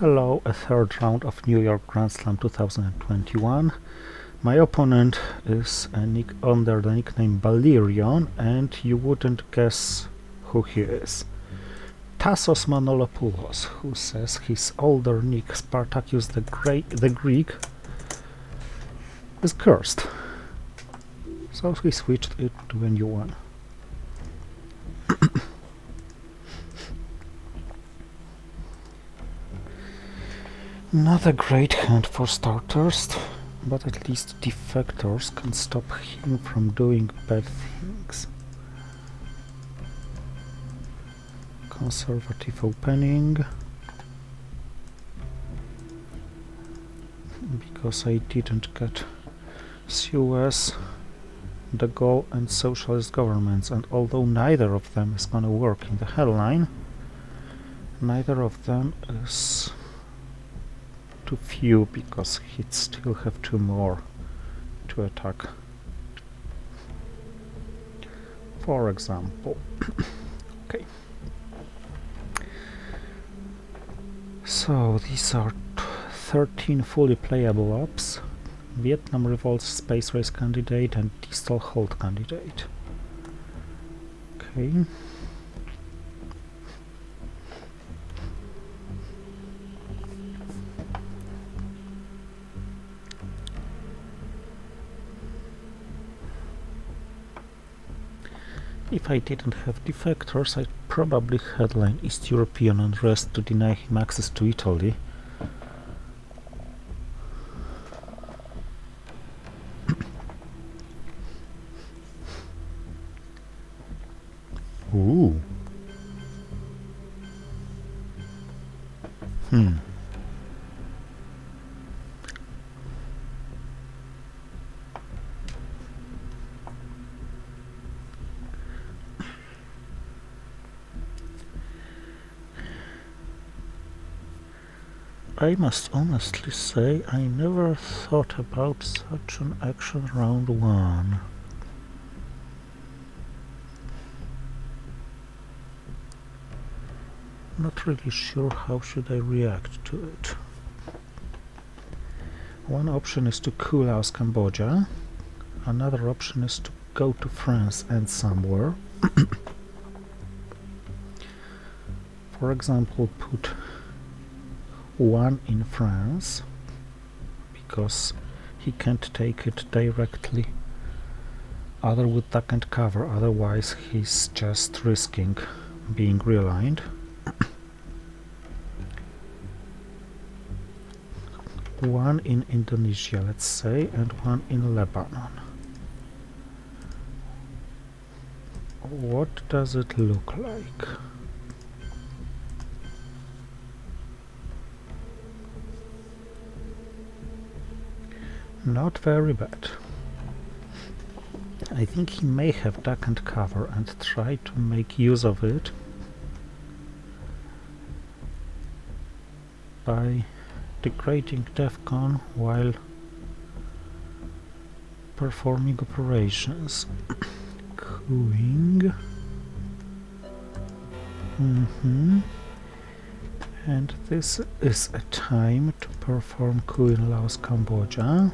Hello, a third round of New York Grand Slam 2021. My opponent is under the nickname Balerion, and you wouldn't guess who he is. Tasos Manolopoulos, who says his older nick Spartacus the Greek is cursed. So he switched it to a new one. Not a great hand for starters, but at least defectors can stop him from doing bad things. Conservative opening, because I didn't get Suez, De Gaulle and socialist governments, and although neither of them is gonna work in the headline, neither of them is too few, because he'd still have two more to attack. For example, okay. So these are 13 fully playable ops: Vietnam Revolt Space Race candidate and Distal Hold candidate. Okay. If I didn't have defectors, I'd probably headline East European unrest to deny him access to Italy. Ooh. I must honestly say I never thought about such an action round one. Not really sure how should I react to it. One option is to cool out Cambodia, another option is to go to France and somewhere. For example, put one in France, because he can't take it directly other with duck and cover, otherwise he's just risking being realigned. One in Indonesia, let's say, and one in Lebanon. What does it look like? Not very bad. I think he may have duck and cover and try to make use of it by degrading DEFCON while performing operations. Cooing. And this is a time to perform coup in Laos, Cambodia.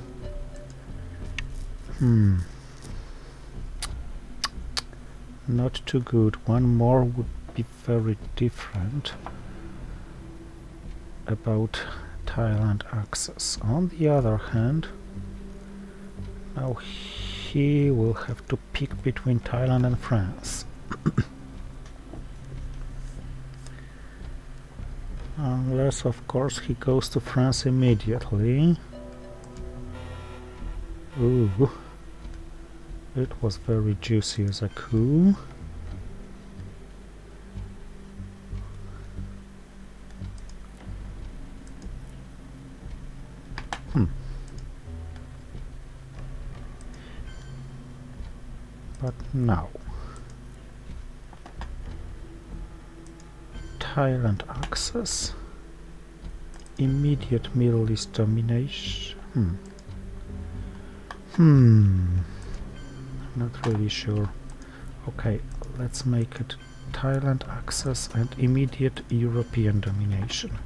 Not too good. One more would be very different about Thailand access. On the other hand, now he will have to pick between Thailand and France. Unless, of course, he goes to France immediately. Ooh. It was very juicy as a coup. But now, Thailand access, immediate Middle East domination. Not really sure. Okay, let's make it Thailand access and immediate European domination.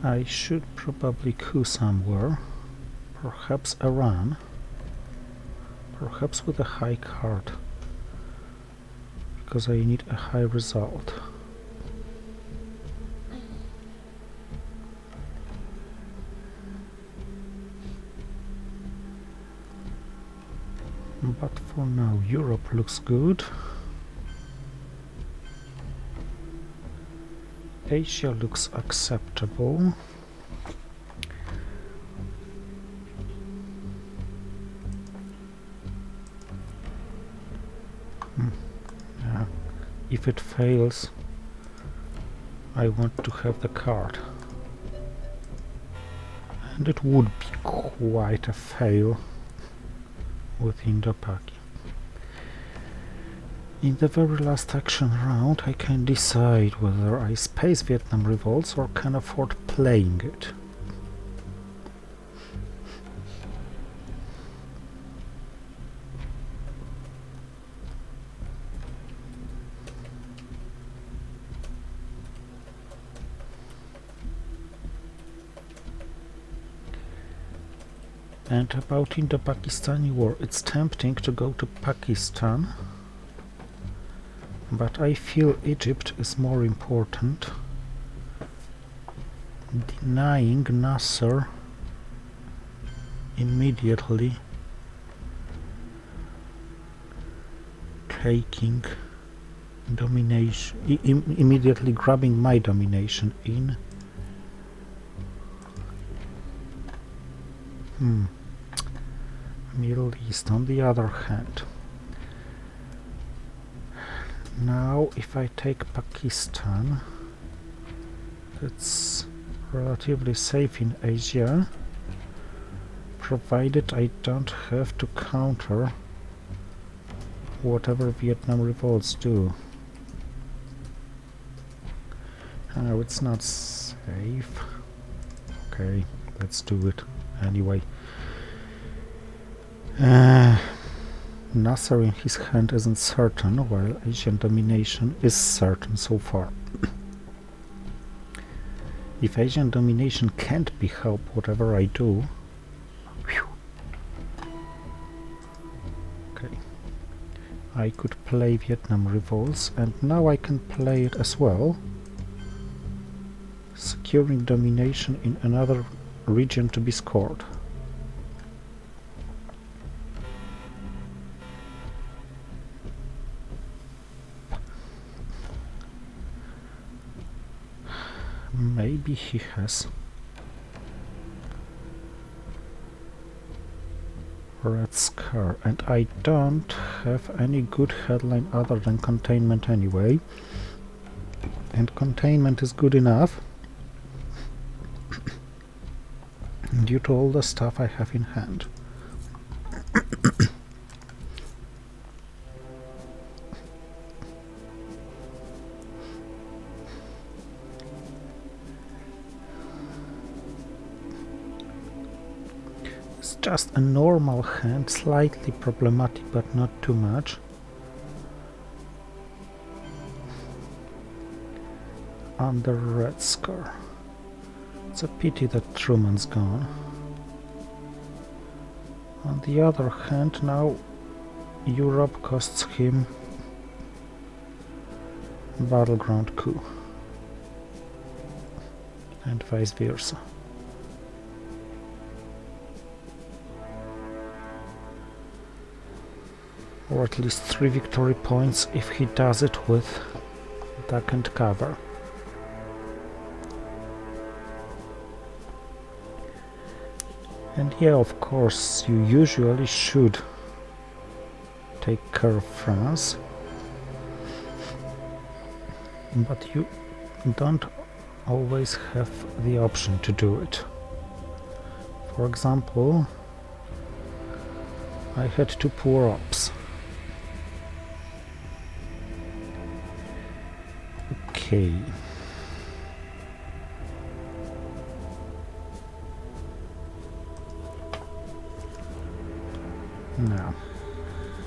I should probably coup somewhere. Perhaps Iran. Perhaps with a high card. Because I need a high result. But for now, Europe looks good. Asia looks acceptable. Yeah. If it fails, I want to have the card. And it would be quite a fail with Indo-Paki. In the very last action round, I can decide whether I space Vietnam revolts or can afford playing it. And about Indo-Pakistani war, it's tempting to go to Pakistan, but I feel Egypt is more important. Denying Nasser immediately, taking domination, immediately grabbing my domination in Middle East. On the other hand, now if I take Pakistan, it's relatively safe in Asia, provided I don't have to counter whatever Vietnam revolts do. No, it's not safe. Okay, let's do it anyway. Nasser in his hand isn't certain, while Asian domination is certain so far. If Asian domination can't be helped whatever I do... Okay. I could play Vietnam revolts, and now I can play it as well, securing domination in another region to be scored. Maybe he has Red Scar, and I don't have any good headline other than containment anyway, and containment is good enough due to all the stuff I have in hand. It's just a normal hand, slightly problematic but not too much. Under Red Scar. It's a pity that Truman's gone. On the other hand, now Europe costs him battleground coup, and vice versa. Or at least 3 victory points if he does it with duck and cover. And yeah, of course, you usually should take care of France, but you don't always have the option to do it. For example, I had 2 poor ops. Okay. Now,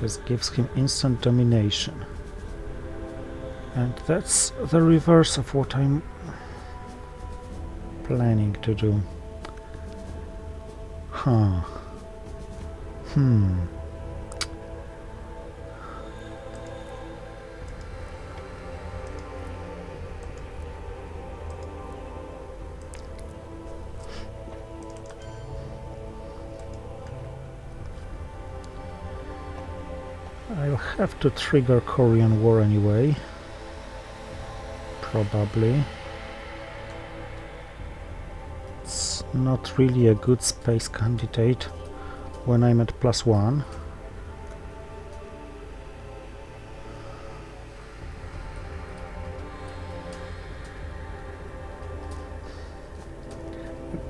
this gives him instant domination. And that's the reverse of what I'm planning to do? I'll have to trigger Korean War anyway. Probably. It's not really a good space candidate when I'm at +1.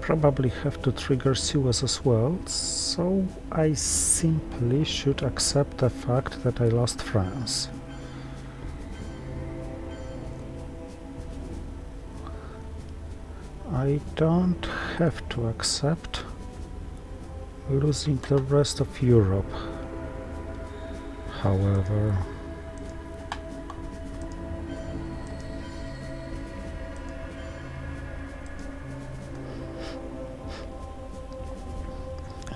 Probably have to trigger Suez as well, so I simply should accept the fact that I lost France. I don't have to accept losing the rest of Europe, however.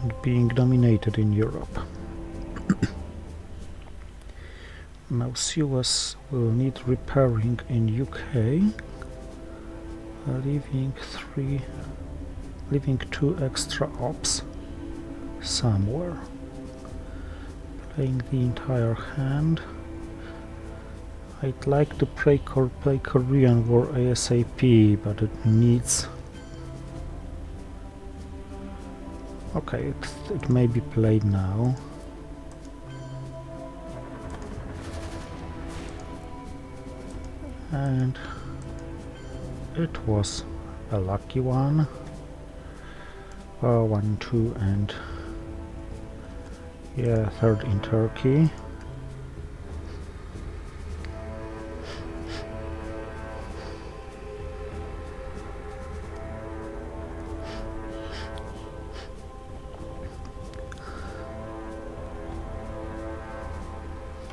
And being dominated in Europe. Now Suez will need repairing in UK, leaving 2 extra ops somewhere. Playing the entire hand. I'd like to play Korean War ASAP, but it needs... Okay, it may be played now. And it was a lucky one. 1, 2 and yeah, 3rd in Turkey.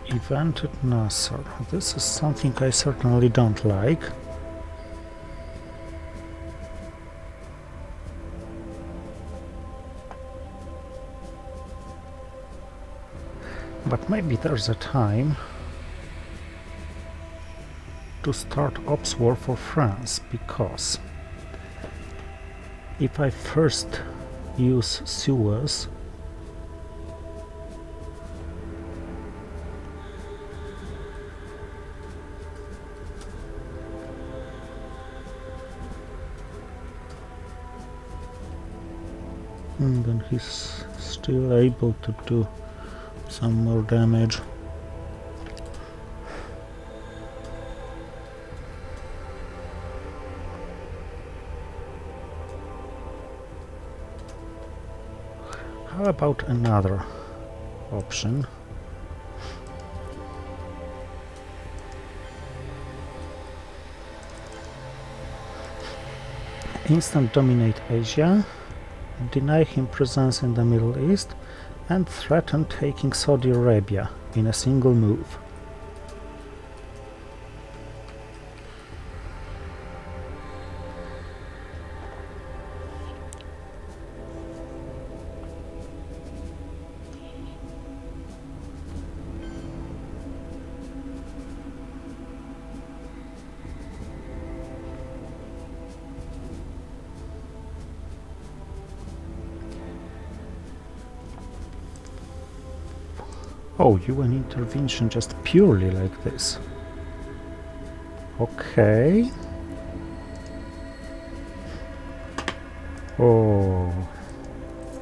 Event at Nasser. This is something I certainly don't like. But maybe there's a time to start Ops War for France, because if I first use Suez, then he's still able to do some more damage. How about another option? Instant dominate Asia, deny him presence in the Middle East, and threaten taking Saudi Arabia in a single move. Oh, UN intervention just purely like this. Okay. Oh,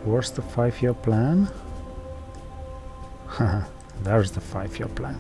where's the 5-year plan? Haha, there's the 5-year plan.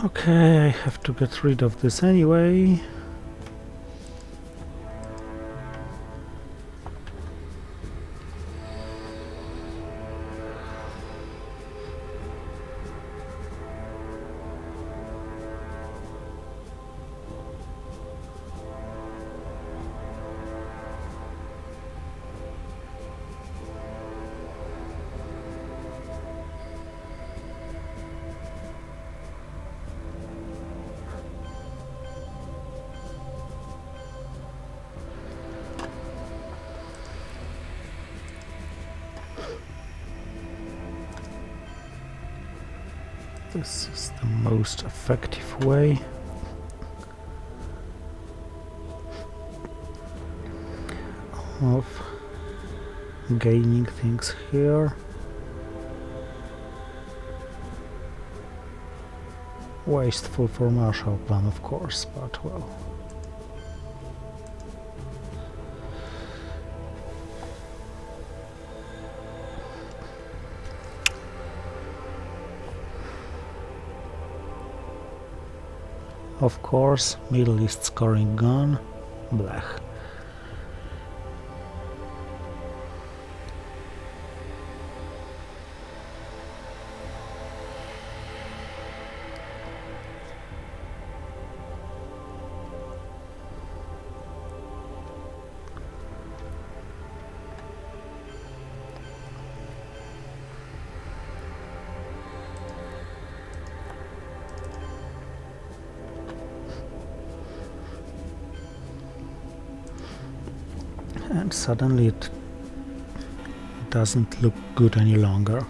Okay, I have to get rid of this anyway. This is the most effective way. Of gaining things here. Wasteful for Marshall Plan, of course, but well. Of course, Middle East scoring gone. Blech. And suddenly it doesn't look good any longer.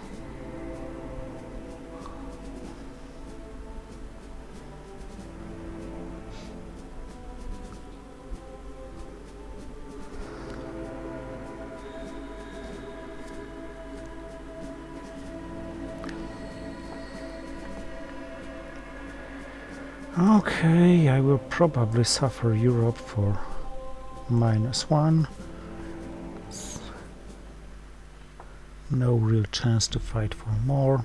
Okay, I will probably suffer Europe for -1. No real chance to fight for more.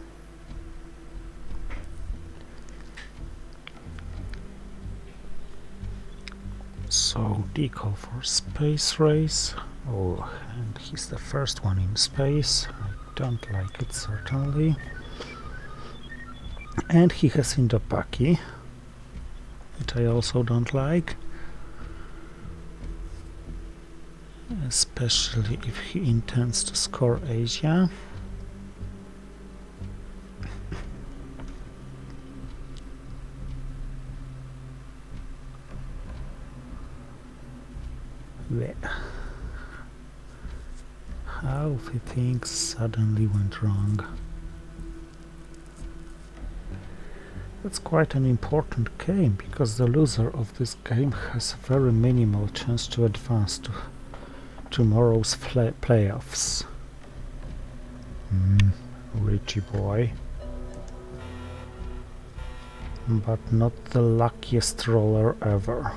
So decall for space race. Oh, and he's the first one in space. I don't like it, certainly. And he has Indo-Paki, which I also don't like. Especially if he intends to score Asia. Blech. How the things suddenly went wrong. That's quite an important game, because the loser of this game has a very minimal chance to advance to tomorrow's playoffs. Richie boy. But not the luckiest roller ever.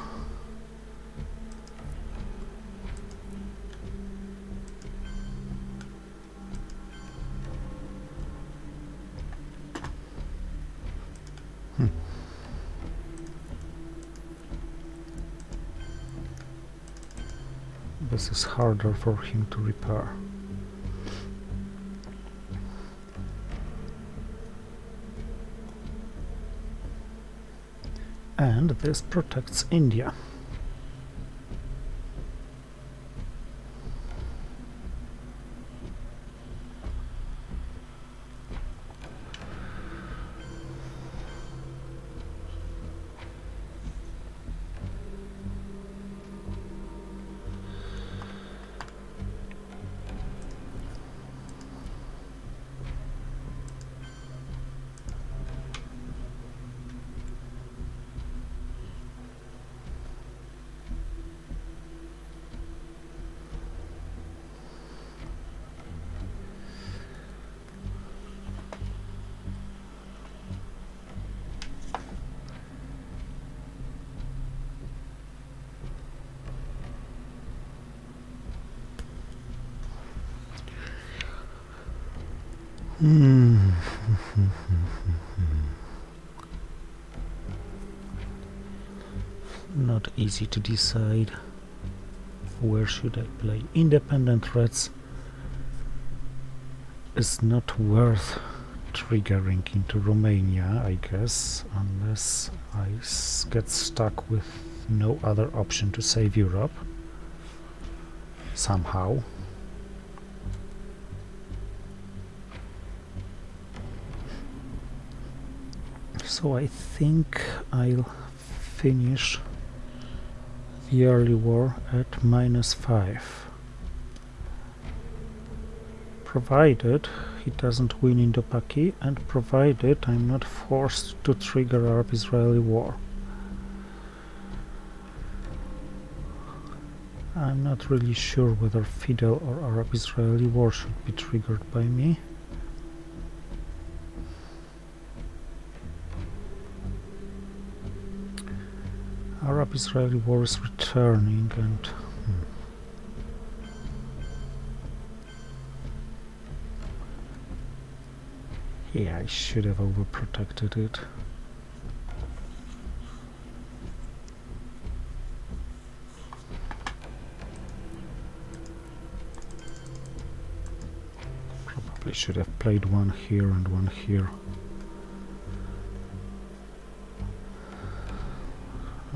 This is harder for him to repair. And this protects India. Not easy to decide where should I play. Independent threats is not worth triggering into Romania, I guess, unless I get stuck with no other option to save Europe somehow. So I think I'll finish the early war at -5. Provided he doesn't win Indo-Paki, and provided I'm not forced to trigger Arab-Israeli war. I'm not really sure whether Fidel or Arab-Israeli war should be triggered by me. Arab-Israeli war is returning, and yeah, I should have overprotected it. Probably should have played one here and one here.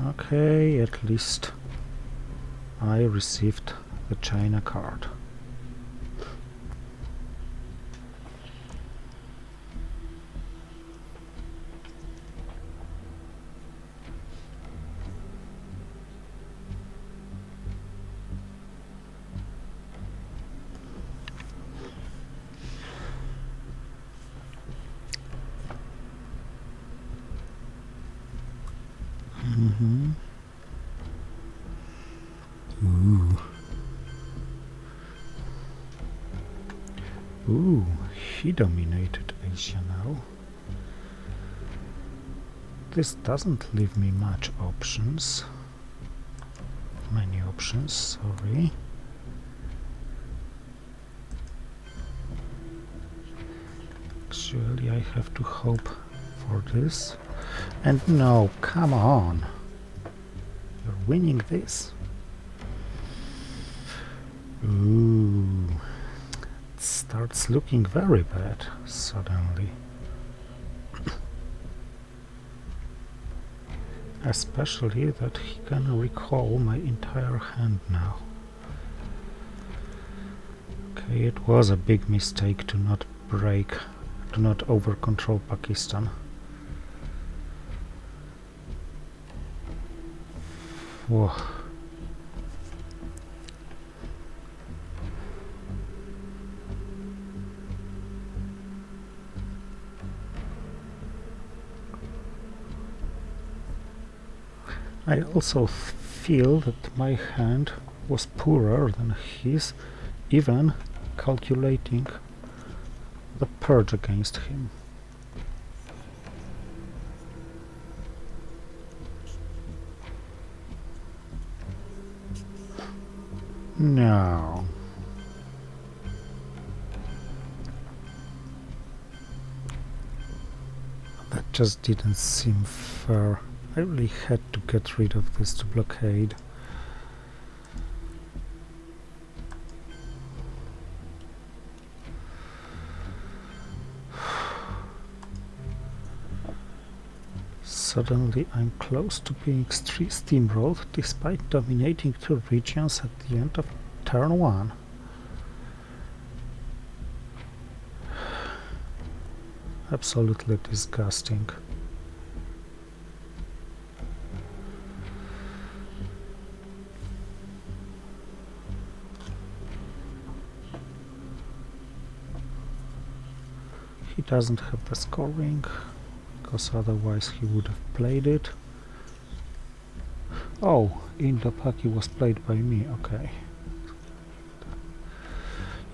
Okay, at least I received the China card. Ooh, he dominated Asia now. This doesn't leave me many options, sorry. Actually, I have to hope for this. And no, come on! You're winning this? Ooh, it starts looking very bad suddenly. Especially that he can recall my entire hand now. Okay, it was a big mistake to not over-control Pakistan. Whoa. I also feel that my hand was poorer than his, even calculating the purge against him. No. That just didn't seem fair. I really had to get rid of this to blockade. Suddenly I'm close to being steamrolled despite dominating 2 regions at the end of turn 1. Absolutely disgusting. He doesn't have the scoring, because otherwise he would have played it. Oh, Indo-Paki was played by me, okay.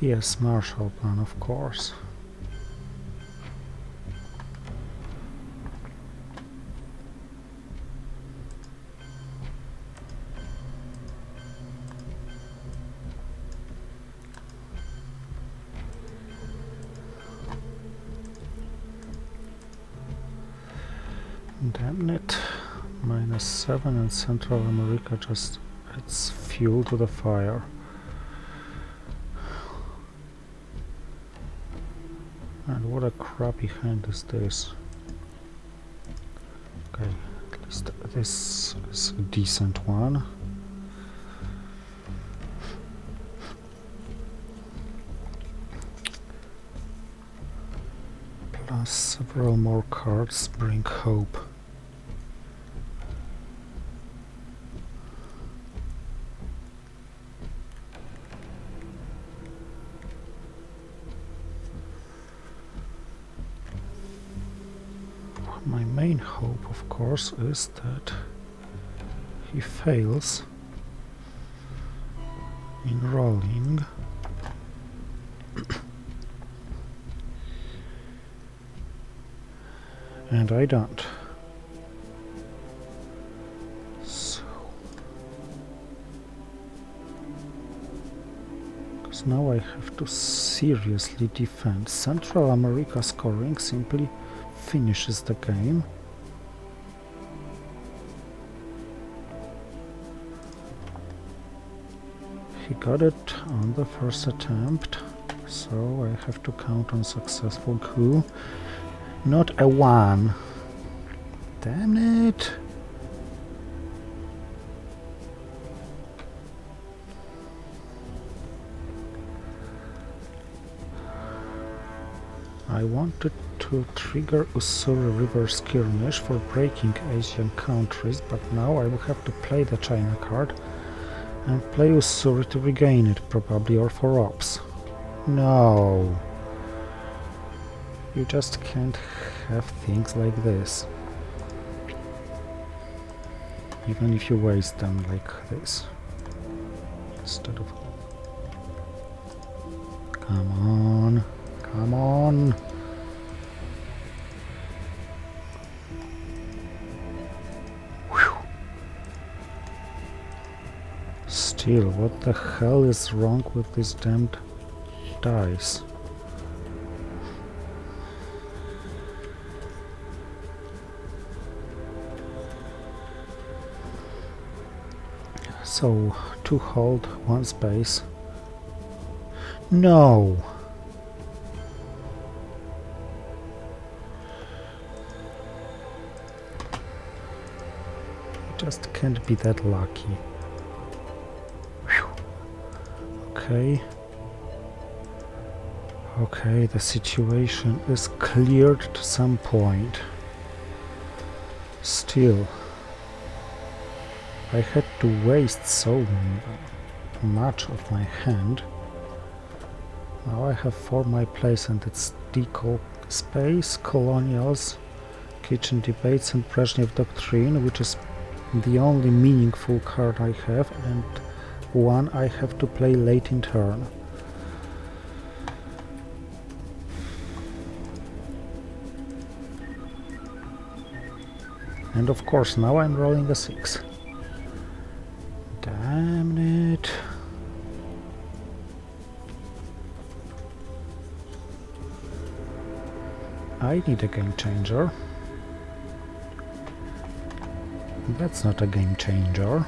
Yes, Marshall Plan, of course. Damn it, -7 and Central America just adds fuel to the fire. And what a crappy hand is this. Okay, at least this is a decent one. Plus several more cards bring hope. My main hope, of course, is that he fails in rolling. And I don't. So, because now I have to seriously defend. Central America scoring simply finishes the game. He got it on the first attempt, so I have to count on successful coup. Not a 1. Damn it! I wanted to trigger Ussuri River Skirmish for breaking Asian countries, but now I will have to play the China card and play Ussuri to regain it, probably, or for ops. No! You just can't have things like this. Even if you waste them like this. Instead of... Come on! Come on! Whew. Still, what the hell is wrong with these damned dice? So, 2 hold, 1 space. No! You just can't be that lucky. Whew. Okay. Okay, the situation is cleared to some point. Still, I had to waste so much of my hand. Now I have 4 my place, and it's deco space, colonials, kitchen debates, and Brezhnev doctrine, which is the only meaningful card I have, and one I have to play late in turn. And of course now I'm rolling a 6. Damn it. I need a game changer. That's not a game changer.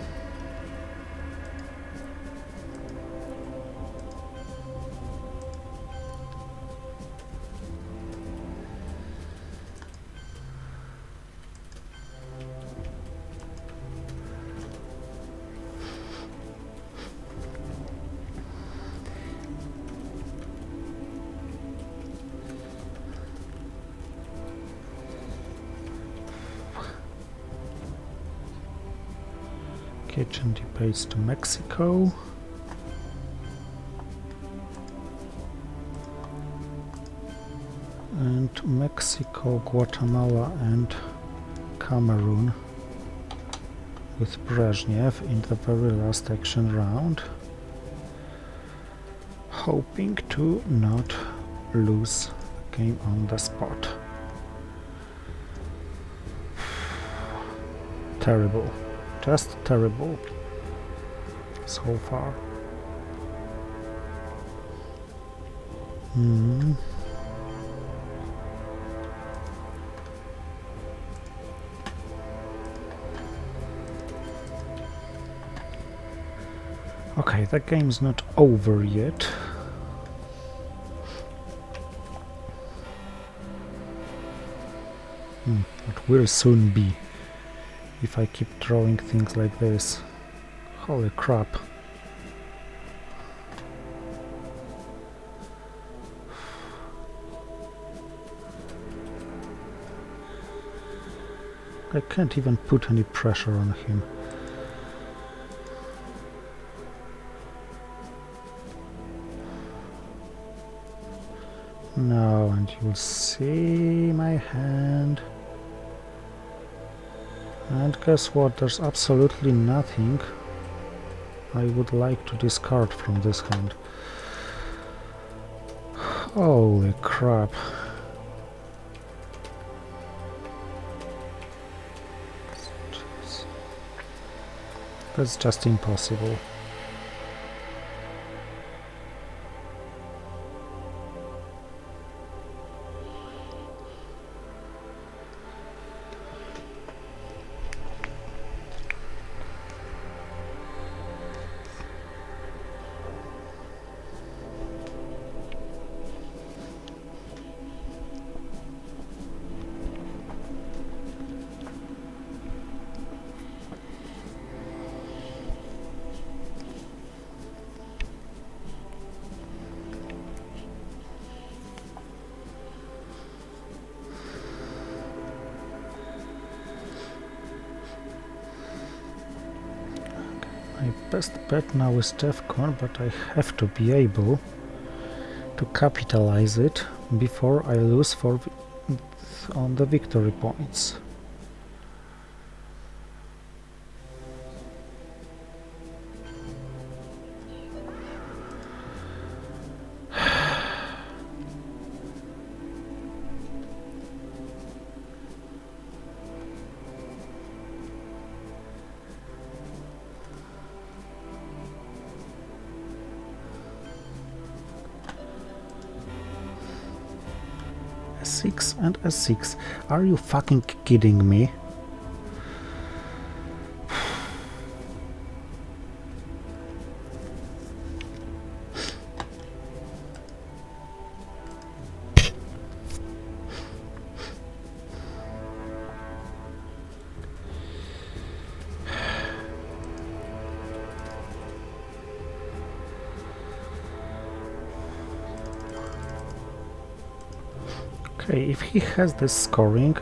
Kitchen debates to Mexico. And Mexico, Guatemala and Cameroon with Brezhnev in the very last action round. Hoping to not lose the game on the spot. Terrible. Just terrible so far. Okay, the game's not over yet. It will soon be, if I keep drawing things like this. Holy crap. I can't even put any pressure on him. No, and you'll see my hand. And guess what? There's absolutely nothing I would like to discard from this hand. Holy crap. That's just impossible. My best bet now is DEFCON, but I have to be able to capitalize it before I lose on the victory points. A6 and a6. Are you fucking kidding me? Okay, if he has this scoring,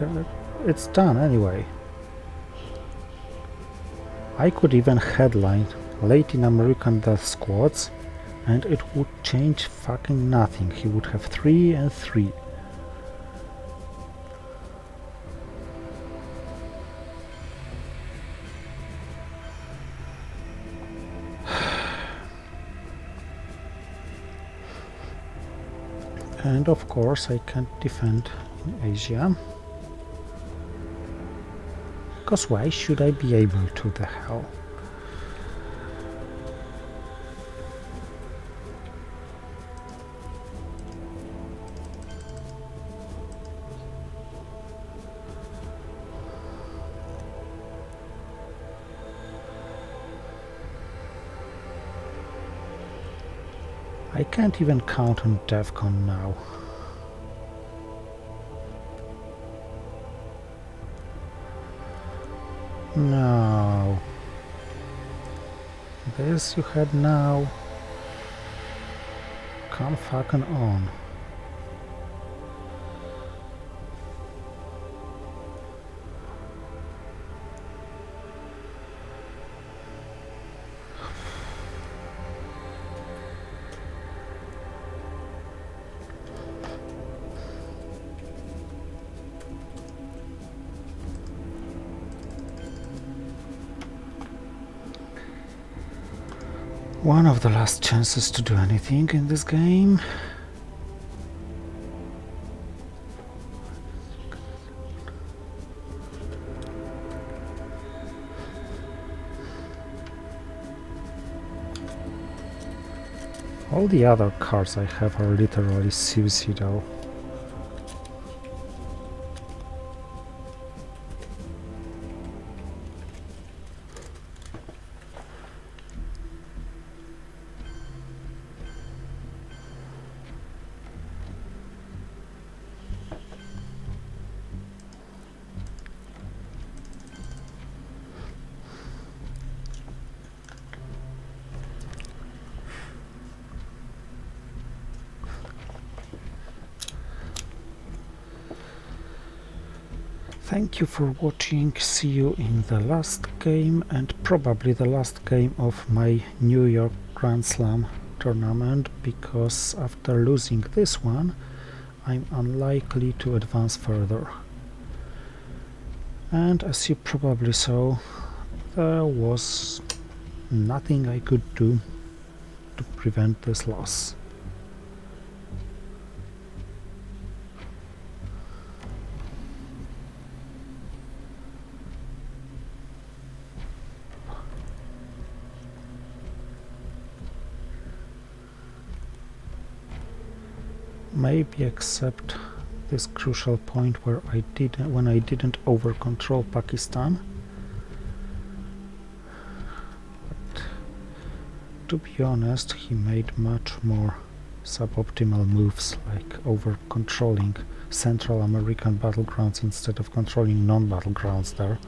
it's done anyway. I could even headline Latin American Death Squads and it would change fucking nothing. He would have 3 and 3. And of course I can't defend in Asia. Because why should I be able to, the hell? I can't even count on DEFCON now. No. This you had now. Come fucking on. One of the last chances to do anything in this game. All the other cards I have are literally suicidal. Thank you for watching, see you in the last game and probably the last game of my New York Grand Slam tournament, because after losing this one I'm unlikely to advance further. And as you probably saw, there was nothing I could do to prevent this loss. Maybe except this crucial point where when I didn't over control Pakistan. But to be honest, he made much more suboptimal moves, like over controlling Central American battlegrounds instead of controlling non-battlegrounds there.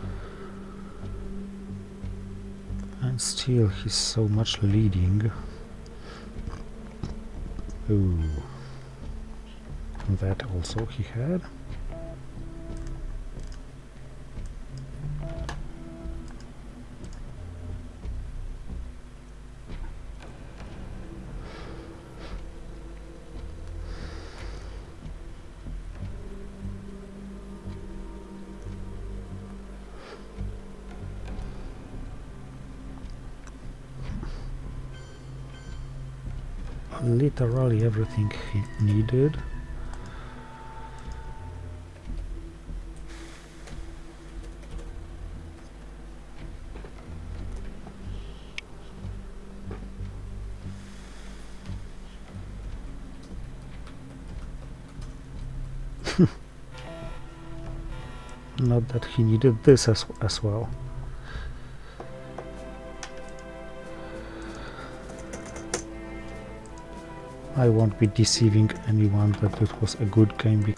And still he's so much leading. Ooh. That also he had. Literally everything he needed. Not that he needed this as well. I won't be deceiving anyone that it was a good game.